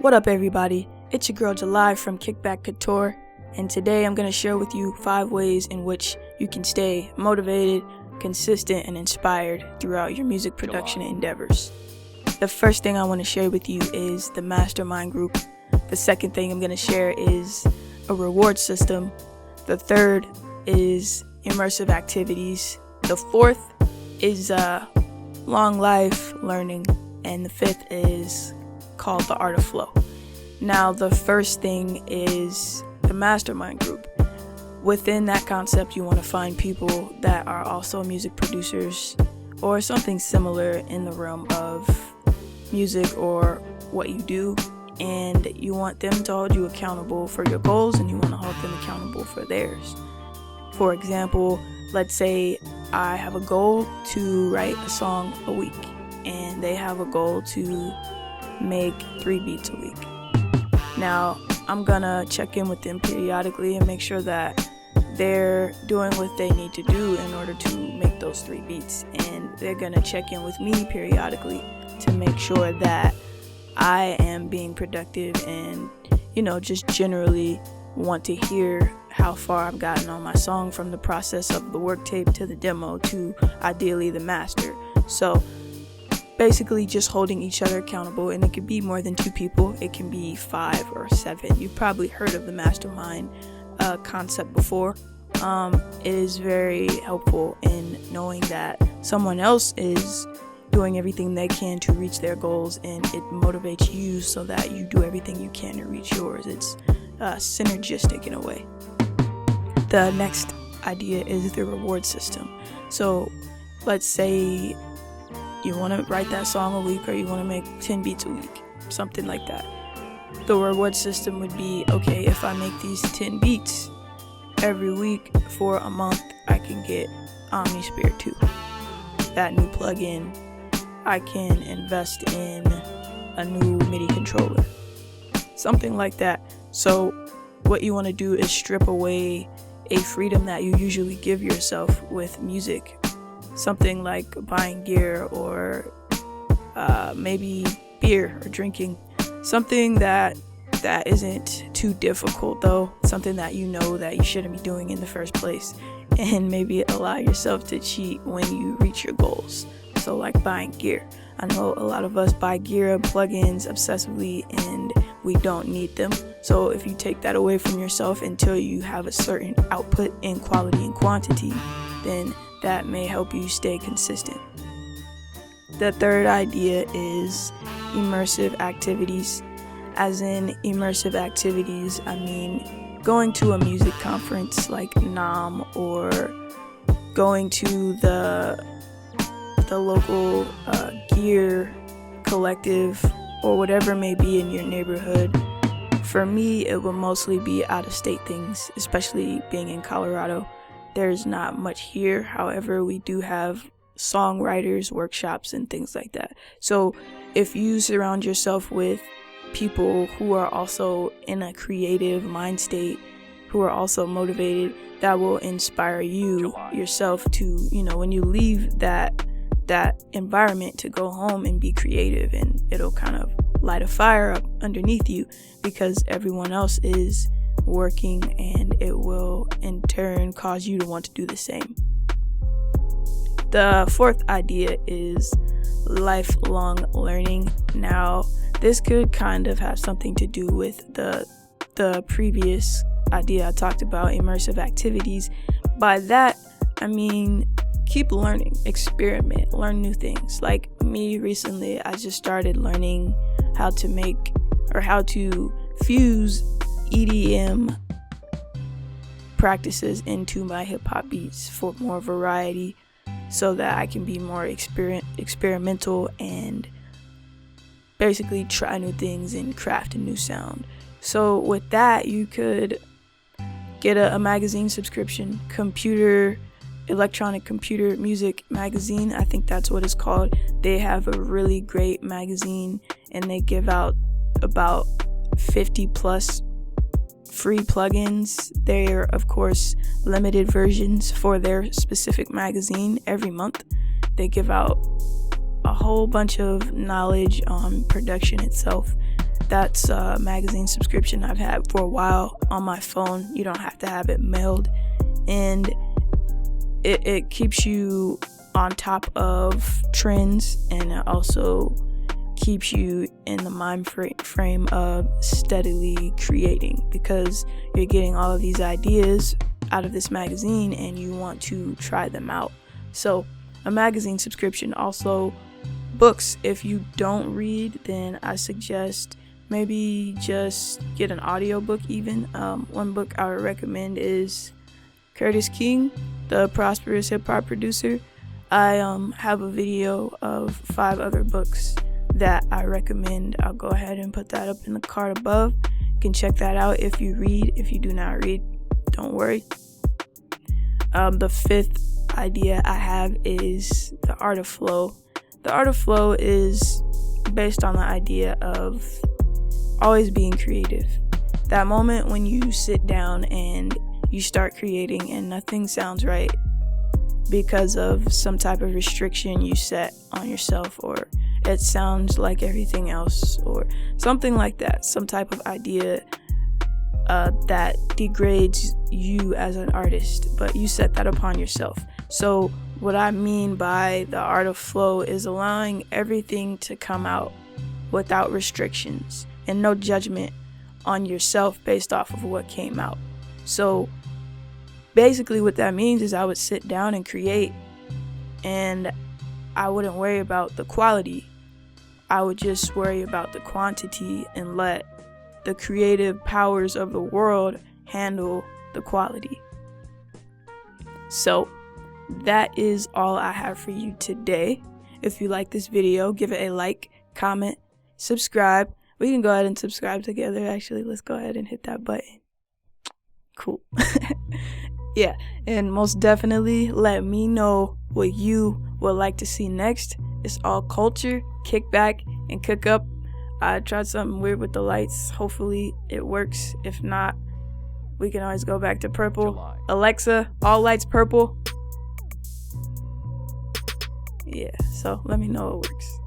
What up, everybody? It's your girl July from Kickback Couture, and today I'm going to share with you 5 ways in which you can stay motivated, consistent, and inspired throughout your music production endeavors. The first thing I want to share with you is the mastermind group. The second thing I'm going to share is a reward system. The third is immersive activities. The fourth is long life learning. And the fifth is called the art of flow. Now, the first thing is the mastermind group. Within that concept, you want to find people that are also music producers or something similar in the realm of music or what you do, and you want them to hold you accountable for your goals, and you want to hold them accountable for theirs. For example, let's say I have a goal to write a song a week, and they have a goal to make 3 beats a week. Now, I'm gonna check in with them periodically and make sure that they're doing what they need to do in order to make those 3 beats, and they're gonna check in with me periodically to make sure that I am being productive and, just generally want to hear how far I've gotten on my song, from the process of the work tape to the demo to ideally the master. So basically just holding each other accountable, and it could be more than 2 people. It can be 5 or 7. You've probably heard of the mastermind concept before. It is very helpful in knowing that someone else is doing everything they can to reach their goals, and it motivates you so that you do everything you can to reach yours. It's synergistic in a way. The next idea is the reward system. So let's say you want to write that song a week, or you want to make 10 beats a week, something like that. The reward system would be, okay, if I make these 10 beats every week for a month, I can get Omnisphere 2, that new plugin. I can invest in a new Midi controller, something like that. So what you want to do is strip away a freedom that you usually give yourself with music, something like buying gear or maybe beer or drinking, something that isn't too difficult, though, something that you know that you shouldn't be doing in the first place, and maybe allow yourself to cheat when you reach your goals. So like buying gear. I know a lot of us buy gear, plugins obsessively, and we don't need them. So if you take that away from yourself until you have a certain output in quality and quantity, then that may help you stay consistent. The third idea is immersive activities. As in immersive activities, I mean going to a music conference like NAMM, or going to the local gear collective, or whatever may be in your neighborhood. For me, it will mostly be out-of-state things, especially being in Colorado. There's not much here. However, we do have songwriters, workshops, and things like that. So if you surround yourself with people who are also in a creative mind state, who are also motivated, that will inspire you yourself to, when you leave that environment, to go home and be creative, and it'll kind of light a fire up underneath you because everyone else is working, and it will in turn cause you to want to do the same. The fourth idea is lifelong learning. Now, this could kind of have something to do with the previous idea I talked about, immersive activities. By that, I mean keep learning, experiment, learn new things. Like me recently, I just started learning how to fuse EDM practices into my hip-hop beats for more variety, so that I can be more experimental and basically try new things and craft a new sound. So with that, you could get a magazine subscription, electronic computer music magazine, I think that's what it's called. They have a really great magazine, and they give out about 50 plus free plugins. They're, of course, limited versions for their specific magazine every month. They give out a whole bunch of knowledge on production itself, That's a magazine subscription I've had for a while on my phone. You don't have to have it mailed, and it keeps you on top of trends, and it also keeps you in the mind frame of steadily creating, because you're getting all of these ideas out of this magazine and you want to try them out. So a magazine subscription. Also books. If you don't read, then I suggest maybe just get an audiobook even. One book I would recommend is Curtis King, the Prosperous hip-hop producer. I have a video of 5 other books that I recommend. I'll go ahead and put that up in the card above. You can check that out if you read. If you do not read, don't worry. The 5th idea I have is the art of flow. The art of flow is based on the idea of always being creative. That moment when you sit down and you start creating and nothing sounds right because of some type of restriction you set on yourself, or it sounds like everything else, or something like that. Some type of idea that degrades you as an artist, but you set that upon yourself. So what I mean by the art of flow is allowing everything to come out without restrictions and no judgment on yourself based off of what came out. So basically what that means is I would sit down and create, and I wouldn't worry about the quality. I would just worry about the quantity and let the creative powers of the world handle the quality. So that is all I have for you today. If you like this video, give it a like, comment, subscribe. We can go ahead and subscribe together. Actually, let's go ahead and hit that button. Cool. Yeah, and most definitely let me know what you would like to see next. It's all culture, kick back, and cook up. I tried something weird with the lights. Hopefully it works. If not, we can always go back to purple. July. Alexa, all lights purple. Yeah, so let me know it works.